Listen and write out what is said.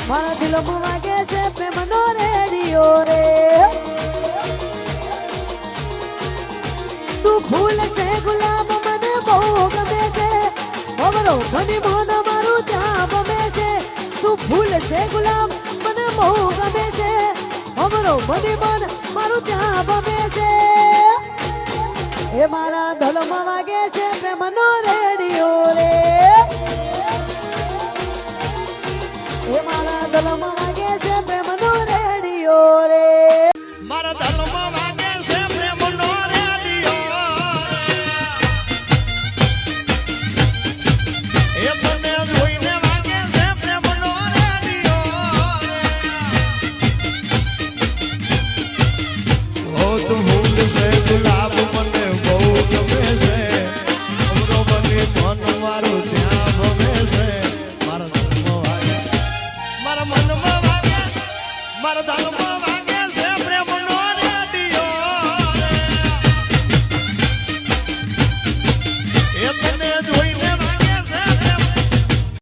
મારા દિલમાં વાગે છે પ્રેમનો રેડિયો રે તું ફૂલ છે ગુલાબ મને બહુ ગમે છે ખબરો મને મન મારું ત્યાં ગમે છે તું ફૂલ છે ગુલાબ મને બહુ ગમે છે ખબરો મને મન મારું ત્યાં ગમે છે એ મારા દિલમાં વાગે છે પ્રેમનો રેડિયો રે એ મારા દિલમાં વાગે છે પ્રેમનો રેડિયો રે મારા